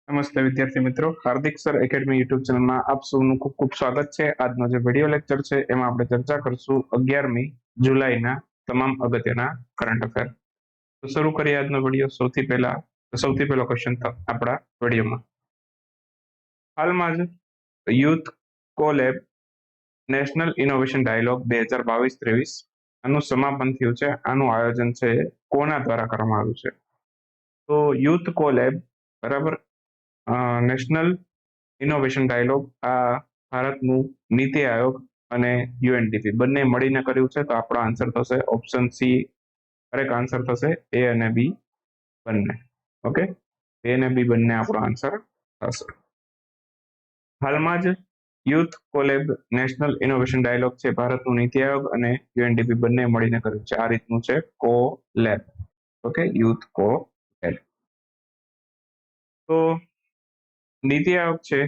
નમસ્તે વિદ્યાર્થી મિત્રો, હાર્દિક સર એકેડમી યુટ્યુબ ચેનલમાં આપ સૌનું ખૂબ ખૂબ સ્વાગત છે। આજનો જે વિડીયો લેક્ચર છે એમાં આપણે ચર્ચા કરશું 11મી જુલાઈના તમામ અગત્યના કરંટ અફેર। તો શરૂ કરીએ આજનો વિડીયો। સૌથી પહેલો ક્વેશ્ચન આપણા વિડીયોમાં, હાલમાં જ યુથ કોલેબ નેશનલ ઇનોવેશન ડાયલોગ 2022-23 આનું સમાપન થયું છે। આનું આયોજન છે કોના દ્વારા કરવામાં આવ્યું છે? તો યુથ કોલેબ બરાબર નેશનલ ઇનોવેશન ડાયલોગ આ ભારતનું નીતિ આયોગ અને યુએનડીપી બંને મળીને કર્યું છે। તો આપણો આન્સર થશે ઓપ્શન સી, કરેક્ટ આન્સર થશે એ અને બી બંને। ઓકે, એ અને બી બંને આપણો આન્સર થશે। હાલમાં જ યુથ કોલેબ નેશનલ ઇનોવેશન ડાયલોગ છે ભારતનું નીતિ આયોગ અને યુએનડીપી બંને મળીને કર્યું છે। આ રીતનું છે કોલેબ। Okay, youth કોલેબ। તો નીતિ આયોગ છે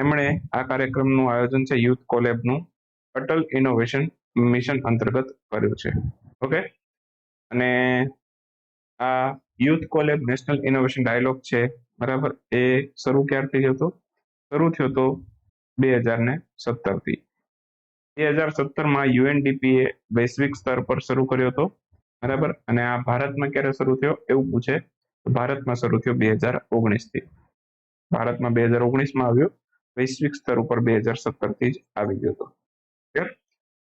એમણે આ કાર્યક્રમનું આયોજન છે યુથ કોલેબનું અટલ ઇનોવેશન મિશન અંતર્ગત કર્યું છે। ઓકે, અને આ યુથ કોલેબ નેશનલ ઇનોવેશન ડાયલોગ છે બરાબર, એ શરૂ ક્યારથી થયો હતો? શરૂ થયો હતો 2017 થી। 2017માં યુએનડીપીએ વૈશ્વિક સ્તર પર શરૂ કર્યો હતો બરાબર, અને આ ભારતમાં ક્યારે શરૂ થયો એવું પૂછે તો ભારતમાં શરૂ થયો 2019 થી। ભારતમાં 2019માં આવ્યો, વૈશ્વિક સ્તર ઉપર 2017 થી જ આવી ગયો હતો।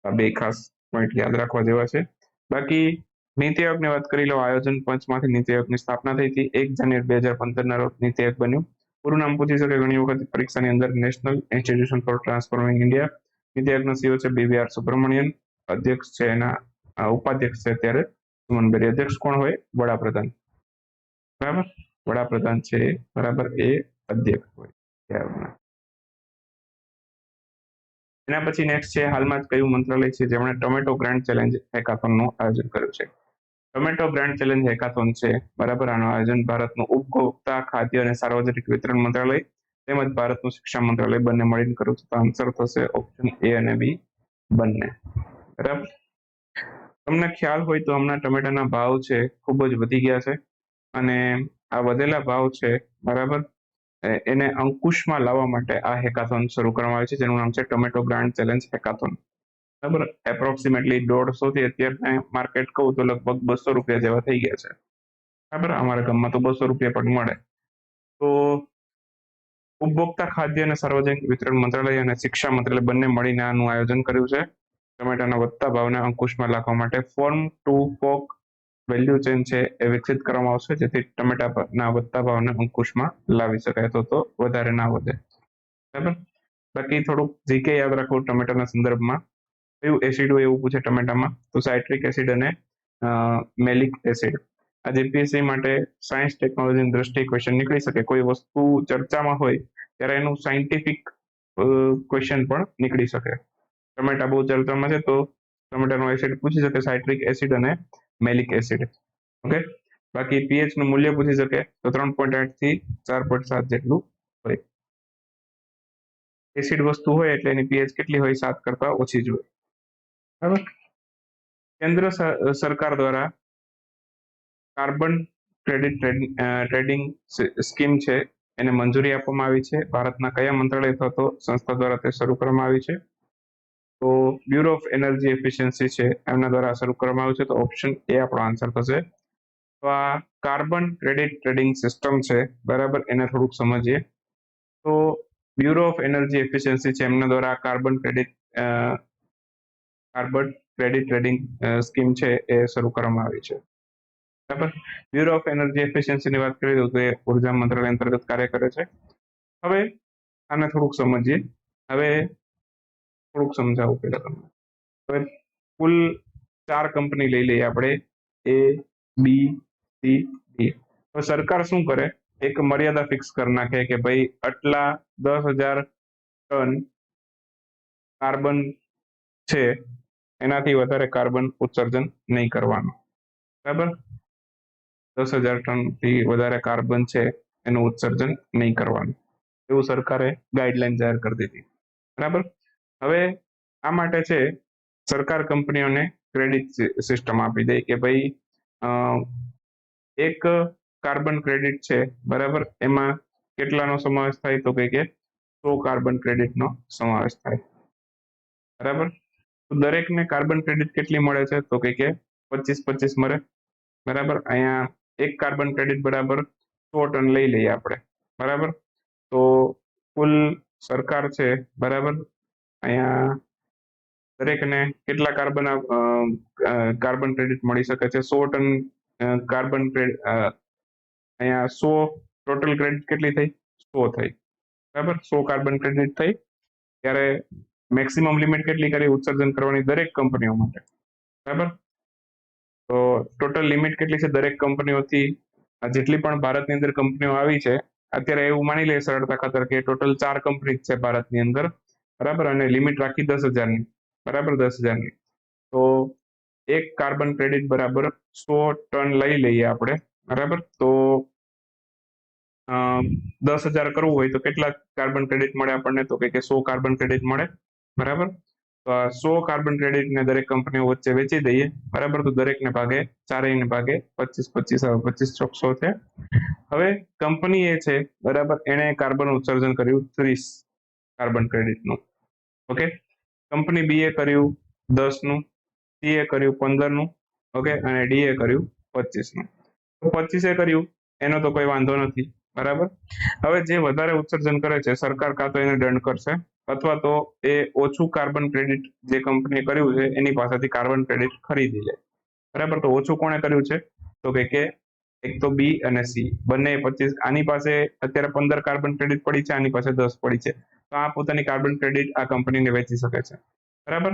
આ બે ખાસ પોઈન્ટ યાદ રાખવા જેવા છે। બાકી નીતિ આયોગની વાત કરી લો, આયોજન પંચમાંથી નીતિ આયોગની સ્થાપના થઈ હતી 1 જાન્યુઆરી 2015ના રોજ નીતિ આયોગ બન્યું। પૂરું નામ પૂછી શકે ઘણી વખત પરીક્ષાની અંદર, national institution for transforming India. NITI આયોગના સીઓ છે BVR સુબ્રમણ્યન, અધ્યક્ષ છે એના ઉપાધ્યક્ષ છે અત્યારે સુમન બેરી। અધ્યક્ષ કોણ હોય? વડાપ્રધાન બરાબર, વડાપ્રધાન છે બરાબર, એ અધ્યક્ષ હોય। એના પછી નેક્સ્ટ છે, હાલમાં જ કયું મંત્રાલય છે જેમણે ટોમેટો ગ્રાન્ડ ચેલેન્જ હેકાથોનનું આયોજન કર્યું છે? ટોમેટો ગ્રાન્ડ ચેલેન્જ હેકાથોન છે બરાબર, આનું આયોજન ભારતનું ઉપભોક્તા ખાદ્ય અને સાર્વજનિક વિતરણ મંત્રાલય તેમજ ભારતનું શિક્ષા મંત્રાલય બંને મળીને કર્યું છે। તો આન્સર થશે ઓપ્શન એ અને બી બંને બરાબર। તમને ખ્યાલ હોય તો હમણાં ટમેટાના ભાવ છે ખૂબ જ વધી ગયા છે, અને આ વધેલા ભાવ છે બરાબર, એને અંકુશમાં લાવવા માટે આ હેકાથોન શરૂ કરવામાં આવે છે જેનું નામ છે ટોમેટો ગ્રાન્ડ ચેલેન્જ હેકાથોન બરાબર। એપ્રોક્સિમેટલી 150 થી અત્યારે માર્કેટ કહું તો લગભગ 200 રૂપિયા જેવા થઈ ગયા છે બરાબર, અમારા ગામમાં તો 200 રૂપિયા પણ મળે। તો ઉપભોક્તા ખાદ્ય અને સાર્વજનિક વિતરણ મંત્રાલય અને શિક્ષા મંત્રાલય બંને મળીને આનું આયોજન કર્યું છે ટમેટાના વધતા ભાવને અંકુશમાં રાખવા માટે। Farm to fork value chain છે એ વિકસિત કરવામાં આવશે જેથી ટમેટાના વધતા ભાવને અંકુશમાં લાવી શકાય તો વધારે ના વધે બરાબર। બાકી થોડુંક જીકે યાદ રાખવું ટમેટાના સંદર્ભમાં, કયું એસિડ હોય એવું પૂછે ટમેટામાં તો સાઇટ્રિક એસિડ અને મેલિક એસિડ। આ જીપીએસસી માટે સાયન્સ ટેકનોલોજીની દ્રષ્ટિએ ક્વેશ્ચન નીકળી શકે। કોઈ વસ્તુ ચર્ચામાં હોય ત્યારે એનું સાયન્ટિફિક ક્વેશ્ચન પણ નીકળી શકે। ટમેટા બહુ ચર્ચામાં છે તો ટમેટાનો એસિડ પૂછી શકે, સાઇટ્રિક એસિડ અને મેલિક એસિડ। ઓકે, બાકી પીએચ નું મૂલ્ય પૂછી શકે તો 3.8 થી 4.7 જેટલું હોય। એસિડ વસ્તુ હોય એટલે એની પીએચ કેટલી હોય? 7 કરતા ઓછી જ હોય બરાબર। કેન્દ્ર સરકાર દ્વારા કાર્બન ક્રેડિટ ટ્રેડિંગ સ્કીમ છે એને મંજૂરી આપવામાં આવી છે। ભારતના કયા મંત્રાલય અથવા તો સંસ્થા દ્વારા તે શરૂ કરવામાં આવી છે? તો બ્યુરો ઓફ એનર્જી એફિશિયન્સી છે એમના દ્વારા શરૂ કરવામાં આવ્યું છે। તો ઓપ્શન એ આપણો આન્સર થશે। તો આ કાર્બન ક્રેડિટ ટ્રેડિંગ સિસ્ટમ છે બરાબર, એને થોડુંક સમજીએ। તો બ્યુરો ઓફ એનર્જી એફિશિયન્સી છે એમના દ્વારા કાર્બન ક્રેડિટ ટ્રેડિંગ સ્કીમ છે એ શરૂ કરવામાં આવી છે બરાબર। બ્યુરો ઓફ એનર્જી એફિશિયન્સીની વાત કરીએ તો એ ઉર્જા મંત્રાલય અંતર્ગત કાર્ય કરે છે। હવે આને થોડુંક સમજીએ, હવે થોડુંક સમજાવું પેલા તમને। હવે કુલ 4 કંપની લઈ લઈએ આપણે, એ બી સી ડી। તો સરકાર શું કરે, એક મર્યાદા ફિક્સ કરી નાખે કે ભાઈ આટલા 10,000 ટન કાર્બન છે એનાથી વધારે કાર્બન ઉત્સર્જન નહીં કરવાનું બરાબર। 10,000 ટન થી વધારે કાર્બન છે એનું ઉત્સર્જન નહીં કરવાનું, એવું સરકારે ગાઈડલાઈન જાહેર કરી દીધી બરાબર। હવે આ માટે છે સરકાર કંપનીઓને ક્રેડિટ સિસ્ટમ આપી દે કે ભાઈ એક કાર્બન ક્રેડિટ છે બરાબર, એમાં કેટલાનો સમાવેશ થાય તો કે 100 કાર્બન ક્રેડિટનો સમાવેશ થાય, બરાબર. તો દરેકને કાર્બન ક્રેડિટ કેટલી મળે છે તો કે 25 મળે, બરાબર. અહીંયા એક કાર્બન ક્રેડિટ બરાબર 100 ટન લઈ લઈએ આપણે, બરાબર. તો કુલ સરકાર છે, બરાબર, અહીંયા દરેકને કેટલા કાર્બન ક્રેડિટ મળી શકે છે? 100 ટન કાર્બન ક્રેડિટ, અહીંયા 100 ટોટલ ક્રેડિટ કેટલી થઈ? 100 થઈ, બરાબર. 100 કાર્બન ક્રેડિટ થઈ, ત્યારે મેક્સિમમ લિમિટ કેટલી કરી ઉત્સર્જન કરવાની દરેક કંપનીઓ માટે, બરાબર. તો ટોટલ લિમિટ કેટલી છે દરેક કંપનીઓથી? જેટલી પણ ભારતની અંદર કંપનીઓ આવી છે, અત્યારે એવું માની લઈએ સરળતા ખાતર કે ટોટલ 4 કંપની છે ભારતની અંદર, બરાબર, અને લિમિટ રાખી 10,000ની, બરાબર, 10,000ની. તો એક કાર્બન ક્રેડિટ બરાબર 100 ટન લઈ લઈએ આપણે, બરાબર. તો 10,000 કરવું હોય તો કેટલા કાર્બન ક્રેડિટ મળે આપણને તો કે 100 કાર્બન ક્રેડિટ મળે, બરાબર. તો આ 100 કાર્બન ક્રેડિટને દરેક કંપનીઓ વચ્ચે વેચી દઈએ, બરાબર. તો દરેકને ભાગે, ચારેયને ભાગે 25 આવે, 25 ચોક 100 છે. હવે કંપની એ છે, બરાબર, એણે કાર્બન ઉત્સર્જન કર્યું 30 કાર્બન ક્રેડિટનું, ઓકે. કંપની બી એ કર્યું 10નું, સી એ કર્યું 15નું, ઓકે, અને ડી એ કર્યું 25નું. તો 25 કર્યું એનો તો કોઈ વાંધો નથી, બરાબર. હવે જે વધારે ઉત્સર્જન કરે છે, સરકાર કાં તો એને દંડ કરશે અથવા તો એ ઓછું કાર્બન ક્રેડિટ જે કંપનીએ કર્યું છે એની પાસેથી કાર્બન ક્રેડિટ ખરીદી લે, બરાબર. તો ઓછું કોણે કર્યું છે તો કે એક તો બી અને સી બંને 25, આની પાસે અત્યારે 15 કાર્બન ક્રેડિટ પડી છે, આની પાસે 10 પડી છે, તો આ પોતાની કાર્બન ક્રેડિટ આ કંપનીને વેચી શકે છે, બરાબર.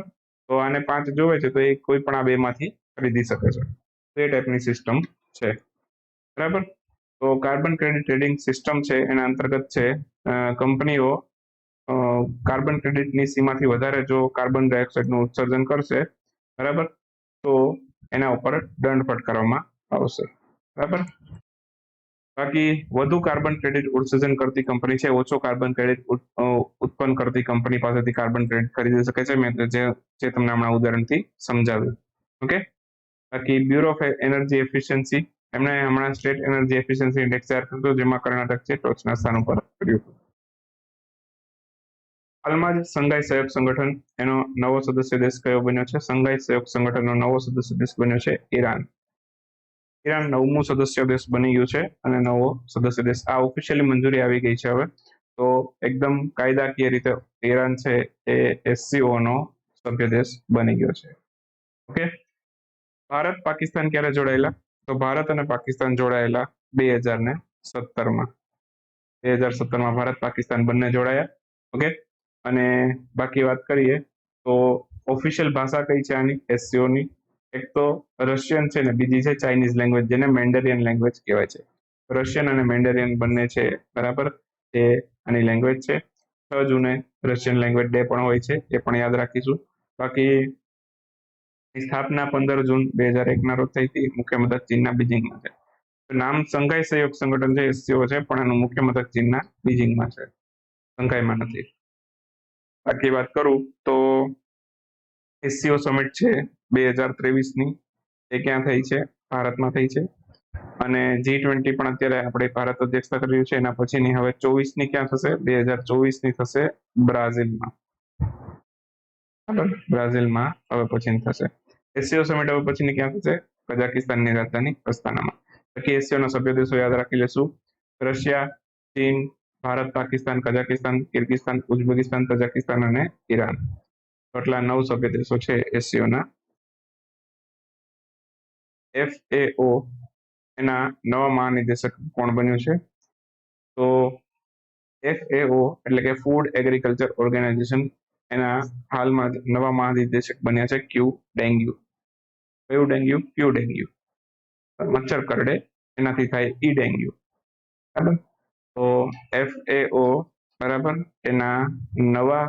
તો આને 5 જોવે છે તો એ કોઈ પણ આ બેમાંથી ખરીદી શકે છે. તો એ ટાઈપની સિસ્ટમ છે, બરાબર. તો કાર્બન ક્રેડિટ ટ્રેડિંગ સિસ્ટમ છે એના અંતર્ગત છે કંપનીઓ કાર્બન ક્રેડિટની સીમાથી વધારે જો કાર્બન ડાયોક્સાઇડનું ઉત્સર્જન કરશે, બરાબર, તો એના ઉપર દંડ ફટકારવામાં આવશે, બરાબર. બાકી વધુ કાર્બન ક્રેડિટ ઉત્સર્જન કરતી કંપની છે, ઓછો કાર્બન ક્રેડિટ ઉત્પન્ન કરતી કંપની પાસેથી કાર્બન ક્રેડિટ ખરીદી શકે છે. મેં જે તમને હમણાં ઉદાહરણથી સમજાવ્યું, ઓકે. બાકી બ્યુરો ઓફ એનર્જી એફિશિયન્સી, એમણે હમણાં સ્ટેટ એનર્જી એફિશિયન્સી ઇન્ડેક્સ તૈયાર કર્યું, જેમાં કર્ણાટક છે ટોચના સ્થાન ઉપર કર્યું. હાલમાં જ સંઘાઈ સહયોગ સંગઠન એનો નવો સદસ્ય દેશ કયો બન્યો છે? સંઘાઈ સહયોગ સંગઠનનો નવો સદસ્ય દેશ બન્યો છે ઈરાન. ઈરાન 9મું સદસ્ય દેશ બની ગયું છે અને નવો સદસ્ય દેશ આ ઓફિશિયલી મંજૂરી આવી ગઈ છે હવે. તો એકદમ કાયદાકીય રીતે ઈરાન છે એ એસસીઓ નો સભ્ય દેશ બની ગયો છે, ઓકે. ભારત પાકિસ્તાન ક્યારે જોડાયેલા? તો ભારત અને પાકિસ્તાન જોડાયેલા 2017માં. 2017માં ભારત પાકિસ્તાન બંને જોડાયા, ઓકે. અને બાકી વાત કરીએ તો ઓફિશિયલ ભાષા કઈ છે આની એસસીઓની? એક તો રશિયન છે ને બીજી છે ચાઇનીઝ લેંગ્વેજ, જેને મેન્ડેરિયન લેંગ્વેજ કહેવાય છે. રશિયન અને મેન્ડેરિયન બંને છે, બરાબર, એ આની લેંગ્વેજ છે. 6 જૂને રશિયન લેંગ્વેજ ડે પણ હોય છે, એ પણ યાદ રાખીશું. બાકી સ્થાપના 15 જૂન 2001ના રોજ થઈ હતી. મુખ્ય મથક ચીનના બીજિંગમાં છે. નામ સંઘાઈ સહયોગ સંગઠન છે, એસસીઓ છે, પણ એનું મુખ્ય મથક ચીનના બીજિંગમાં છે, સંઘાઈમાં નથી. બાકી વાત કરું તો એસસીઓ સમિટ છે 2023ની, એ ક્યાં થઈ છે? ભારતમાં થઈ છે. અને G20 પણ અત્યારે આપણે ભારત અધ્યક્ષતા કરી રહ્યું છે. એના પછીની હવે 24ની ક્યાં થશે? 2024ની થશે બ્રાઝિલમાં, બ્રાઝિલમાં હવે પછીની થશે. એસસીઓ સમિટ હવે પછીની ક્યાં થશે? કઝાકિસ્તાનની રાજધાની અસ્તાનામાં. બાકી એસસીઓના સભ્ય દેશો યાદ રાખી લેશું: રશિયા, ચીન, Bharat, Pakistan, Kazakhstan, Kyrgyzstan, Uzbekistan, Tajikistan અને ઈરાન. આટલા 9 સભ્ય દેશો છે એસસીઓના. FAO એના નવા મહાનિદેશક કોણ બન્યું છે? તો FAO એટલે કે ફૂડ એગ્રીકલ્ચર ઓર્ગેનાઇઝેશન, એના હાલમાં જ નવા મહાનિદેશક બન્યા છે ક્યુ ડેન્ગ્યુ. કયું ડેન્ગ્યુ? ક્યુ ડેન્ગ્યુ. મચ્છર કરડે એનાથી થાય ઈ ડેન્ગ્યુ, બરાબર. તો FAO, બરાબર, એના નવા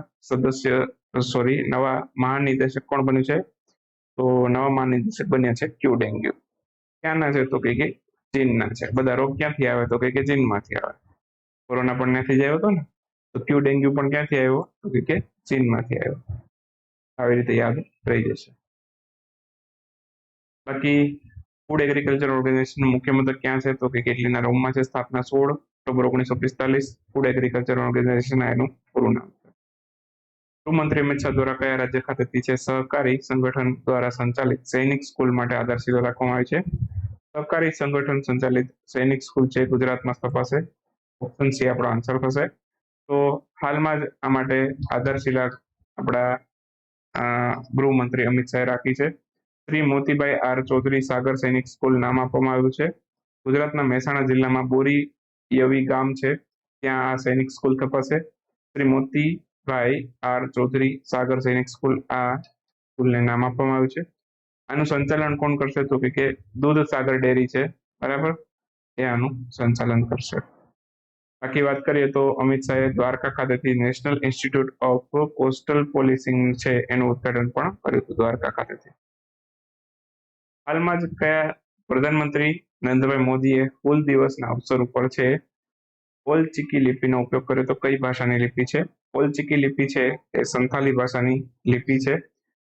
નવા મહાનિદેશક કોણ બન્યું છે? તો નવા મહાનિદેશક બન્યા છે ક્યુ ડેન્ગ્યુ. ક્યાંના છે? તો કે ચીનના છે. બધા રોગ ક્યાંથી આવે? તો કે ચીનમાંથી આવે. કોરોના પણ ત્યાંથી જ આવ્યો હતો ને, તો ક્યુ ડેન્ગ્યુ પણ ક્યાંથી આવ્યો? તો કે ચીનમાંથી આવ્યો. આવી રીતે યાદ રહી જશે. બાકી ફૂડ એગ્રીકલ્ચર ઓર્ગેનાઇઝેશનનું મુખ્ય મથક ક્યાં છે? તો કે કેટલીના રોમમાં છે. સ્થાપના 16 ઓક્ટોબર 1945. ફૂડ એગ્રીકલ્ચર ઓર્ગેનાઇઝેશન એનું પૂરું નામ છે. ગૃહમંત્રી અમિત શાહ દ્વારા કયા રાજ્ય ખાતેથી છે સહકારી સંગઠન દ્વારા સંચાલિત સૈનિક સ્કૂલ માટે આધારશિલા રાખવામાં આવી છે? સહકારી સંગઠન સંચાલિત સૈનિક સ્કૂલ છે ગુજરાતમાં સ્થપાશે. ઓપ્શન સી આપણો આન્સર થશે. તો હાલમાં જ આ માટે આધારશિલા આપણા ગૃહમંત્રી અમિત શાહે રાખી છે. શ્રી મોતીભાઈ આર ચૌધરી સાગર સૈનિક સ્કૂલ નામ આપવામાં આવ્યું છે. ગુજરાતના મહેસાણા જિલ્લામાં બોરી યવી ગામ છે, ત્યાં આ સૈનિક સ્કૂલ તપાસે. શ્રી મોતીભાઈ આર ચૌધરી સાગર સૈનિક સ્કૂલ, આ સ્કૂલને નામ આપવામાં આવ્યું છે. આનું સંચાલન કોણ કરશે? તો કે દૂધ સાગર ડેરી છે, બરાબર, એ આનું સંચાલન કરશે. બાકી વાત કરીએ તો અમિત શાહે દ્વારકા ખાતેથી national institute of coastal polishing છે એનું ઉદ્ઘાટન પણ કર્યું હતું દ્વારકા ખાતેથી. હાલમાં જ કયા પ્રધાનમંત્રી નરેન્દ્રભાઈ મોદીએ હુલ દિવસના અવસર ઉપર છે ઓલચિકી લિપિનો ઉપયોગ કર્યો? તો કઈ ભાષાની લિપિ છે? ઓલચિકી લિપિ છે એ સંથાલી ભાષાની લિપિ છે.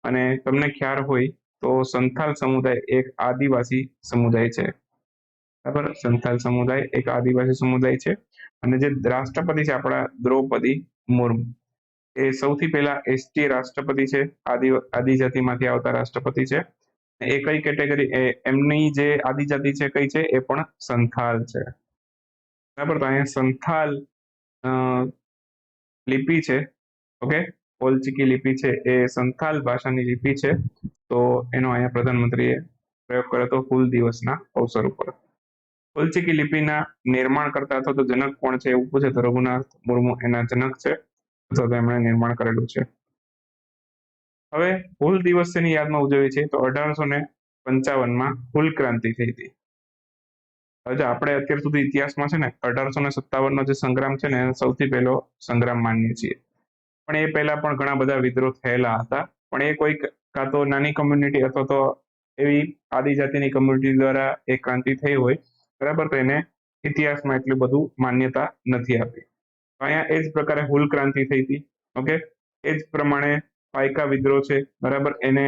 અને તમને ખ્યાલ હોય તો સંથાલ સમુદાય એક આદિવાસી સમુદાય છે, બરાબર. સંથાલ સમુદાય એક આદિવાસી સમુદાય છે. અને જે રાષ્ટ્રપતિ છે આપણા દ્રૌપદી મુર્મુ, એ સૌથી પહેલા એસટી રાષ્ટ્રપતિ છે, આદિજાતિમાંથી આવતા રાષ્ટ્રપતિ છે. એ કઈ કેટેગરી, એમની જે આદિજાતિ છે કઈ છે? એ પણ સંથાલ છે, બરાબર. તો અહીંયા સંથાલ લિપિ છે, ઓકે. ઓલચિકી લિપિ છે એ સંથાલ ભાષાની લિપિ છે. તો એનો અહીંયા પ્રધાનમંત્રીએ પ્રયોગ કર્યો હતો હુલ દિવસના અવસર ઉપર. ઓલચિકી લિપિના નિર્માણ કરતા અથવા તો જનક કોણ છે એવું પૂછે તો રઘુનાથ મુર્મુ એના જનક છે, અથવા તો એમણે નિર્માણ કરેલું છે. હવે હુલ દિવસ શેની યાદમાં ઉજવીએ છીએ? તો 1855માં હુલ ક્રાંતિ થઈ હતી. હવે આપણે અત્યાર સુધી ઇતિહાસમાં છે ને 1857નો જે સંગ્રામ છે ને એ સૌથી પહેલો સંગ્રામ માનીએ છીએ. પણ એ પહેલા પણ ઘણા બધા વિદ્રોહ થયેલા હતા. પણ એ કોઈક કાં તો નાની કમ્યુનિટી અથવા તો એવી આદિજાતિની કમ્યુનિટી દ્વારા એ ક્રાંતિ થઈ હોય, બરાબર. તો એને ઇતિહાસમાં એટલું બધું માન્યતા નથી આપી. અહીંયા એ જ પ્રકારે હુલ ક્રાંતિ થઈ હતી, ઓકે. એ જ પ્રમાણે પાયકા વિદ્રોહ છે, બરાબર, એને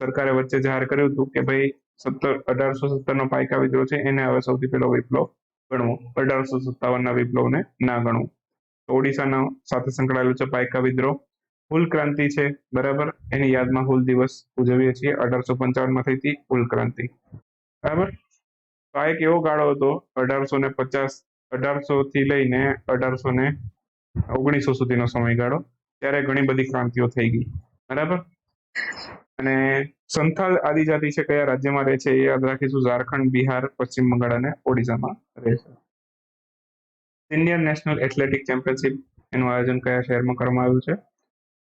સરકારે વચ્ચે જાહેર કર્યું હતું કે ભાઈ 1870નો પાયકા વિદ્રોહ છે એને હવે સૌથી પહેલો વિપ્લવ ગણવો, 1857ના વિપ્લવને ના ગણવું. ઓડિશાના સાથે સંકળાયેલું છે પાયકા વિદ્રોહ. હુલ ક્રાંતિ છે, બરાબર, એની યાદમાં હુલ દિવસ ઉજવીએ છીએ. 1855માં થઈ હતી હુલ ક્રાંતિ, બરાબર. તો આ એક એવો ગાળો હતો 1850 થી લઈને 1900 સુધીનો સમયગાળો, ત્યારે ઘણી બધી ક્રાંતિઓ થઈ ગઈ, બરાબર. અને સંથાલ આદિજાતિ છે કયા રાજ્યમાં રહે છે એ યાદ રાખીશું. ઝારખંડ, બિહાર, પશ્ચિમ બંગાળ અને ઓડિશામાં રહે છે. સિનિયર નેશનલ એથ્લેટિક ચેમ્પિયનશિપ એનું આયોજન કયા શહેરમાં કરવામાં આવ્યું છે?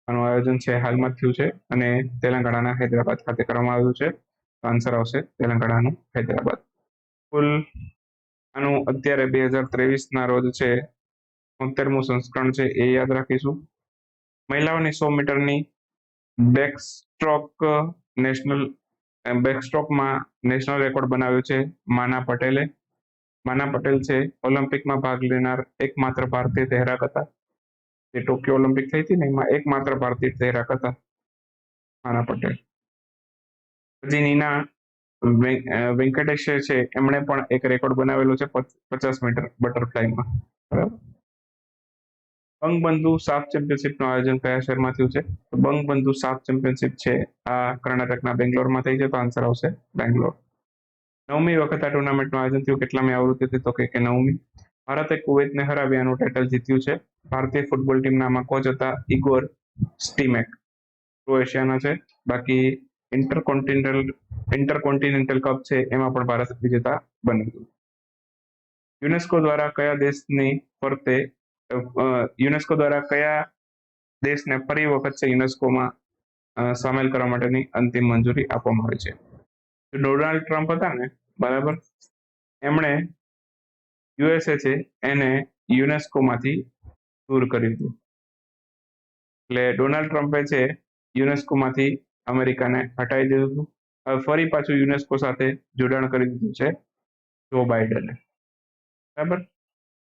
આનું આયોજન છે હાલમાં થયું છે અને તેલંગાણાના હૈદરાબાદ ખાતે કરવામાં આવ્યું છે. આન્સર આવશે તેલંગાણાનું હૈદરાબાદ. કુલ આનું અત્યારે 2023ના રોજ છે 73મું સંસ્કરણ છે, એ યાદ રાખીશું. મહિલાઓની 100 મીટરની બેકસ્ટ્રોકમાં નેશનલ રેકોર્ડ બનાવ્યો છે માના પટેલે. માના પટેલ છે ઓલિમ્પિકમાં ભાગ લેનાર એકમાત્ર ભારતીય તહેરાક હતા. જે ટોક્યો ઓલિમ્પિક થઈ હતી ને એમાં એકમાત્ર ભારતીય તહેરાક હતા માના પટેલ. પછી નીના વેંકટેશ છે, એમણે પણ એક રેકોર્ડ બનાવેલો છે 50 મીટર બટરફ્લાયમાં, બરાબર. બંગબંધુ સાફ ચેમ્પિયનશિપનું આયોજન કયા શહેરમાં થયું છે? તો બંગબંધુ સાફ ચેમ્પિયનશિપ છે આ કર્ણાટકના બેંગ્લોરમાં થઈ છે, તો આન્સર આવશે બેંગ્લોર. 9મી વખત આ ટુર્નામેન્ટનું આયોજન થયું. કેટલામી આવૃત્તિ હતી? તો કે 9મી. ભારતે કુવૈતને હરાવી આનું ટાઇટલ જીત્યું છે. ભારતીય ફૂટબોલ ટીમના આમાં કોચ હતા ઇગોર સ્ટીમેક, ક્રોએશિયાના છે. બાકી ઇન્ટરકોન્ટિનેન્ટલ કપ છે એમાં પણ ભારત વિજેતા બન્યું. યુનેસ્કો દ્વારા કયા દેશને ફરી વખત છે યુનેસ્કોમાં સામેલ કરવા માટેની અંતિમ મંજૂરી આપવામાં આવી છે? ડોનાલ્ડ ટ્રમ્પ હતા ને, બરાબર, એમણે યુએસએ છે એને યુનેસ્કોમાંથી દૂર કર્યું હતું. એટલે ડોનાલ્ડ ટ્રમ્પે છે યુનેસ્કોમાંથી અમેરિકાને હટાવી દીધું હતું. હવે ફરી પાછું યુનેસ્કો સાથે જોડાણ કરી દીધું છે જો બાઇડને, બરાબર.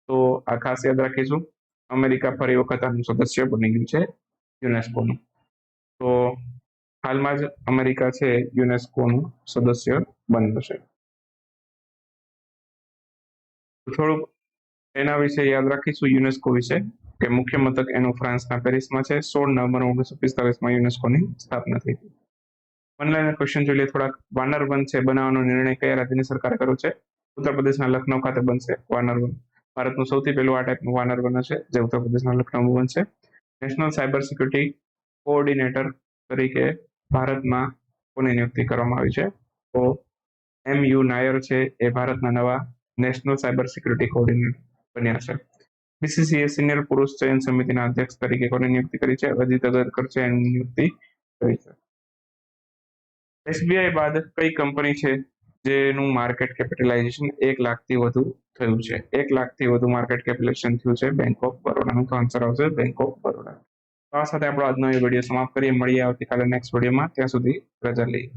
તો આ ખાસ યાદ રાખીશું. અમેરિકા ફરી વખત આનું સદસ્ય બની ગયું છે યુનેસ્કોનું. તો હાલમાં જ અમેરિકા છે યુનેસ્કોનું સદસ્ય બન્યું છે. થોડુંક એના વિશે યાદ રાખીશું યુનેસ્કો વિશે કે મુખ્ય મથક એનું ફ્રાન્સના પેરિસમાં છે. 16 નવેમ્બર 1945માં યુનેસ્કોની સ્થાપના થઈ હતી. ઓનલાઈન ક્વેશ્ચન જોઈ લઈએ થોડાક. વાનર વન છે બનાવવાનો નિર્ણય કયા રાજ્યની સરકારે કર્યો છે? ઉત્તર પ્રદેશના લખનૌ ખાતે બનશે વાનર વન. ભારતનું સૌથી પહેલું આ ટાઈપનું વાનર વન હશે જે ઉત્તર પ્રદેશના લખનૌ બનશે. નેશનલ સાયબર સિક્યુરિટી કોઓર્ડિનેટર તરીકે ભારતમાં કોની નિયુક્તિ કરવામાં આવી છે? તો MU નાયર છે એ ભારતના નવા નેશનલ સાયબર સિક્યુરિટી કોઓર્ડિનેટર બન્યા છે. BCCએ સિનિયર પુરુષ ચયન સમિતિના અધ્યક્ષ તરીકે કોની નિયુક્તિ કરી છે? અજીત અગરકર છે એની નિયુક્તિ કરી છે. SBI બાદ કઈ કંપની છે જેનું માર્કેટ કેપિટલાઇઝેશન 1 લાખથી વધુ થયું છે? 1 લાખથી વધુ માર્કેટ કેપિટલાઇઝેશન થયું છે બેંક ઓફ બરોડાનું. તો આન્સર આવશે બેંક ઓફ બરોડા. તો આ સાથે આપણો આજનો એ વિડીયો સમાપ્ત કરીએ. મળીએ આવતીકાલે નેક્સ્ટ વિડીયોમાં. ત્યાં સુધી રજા લઈએ.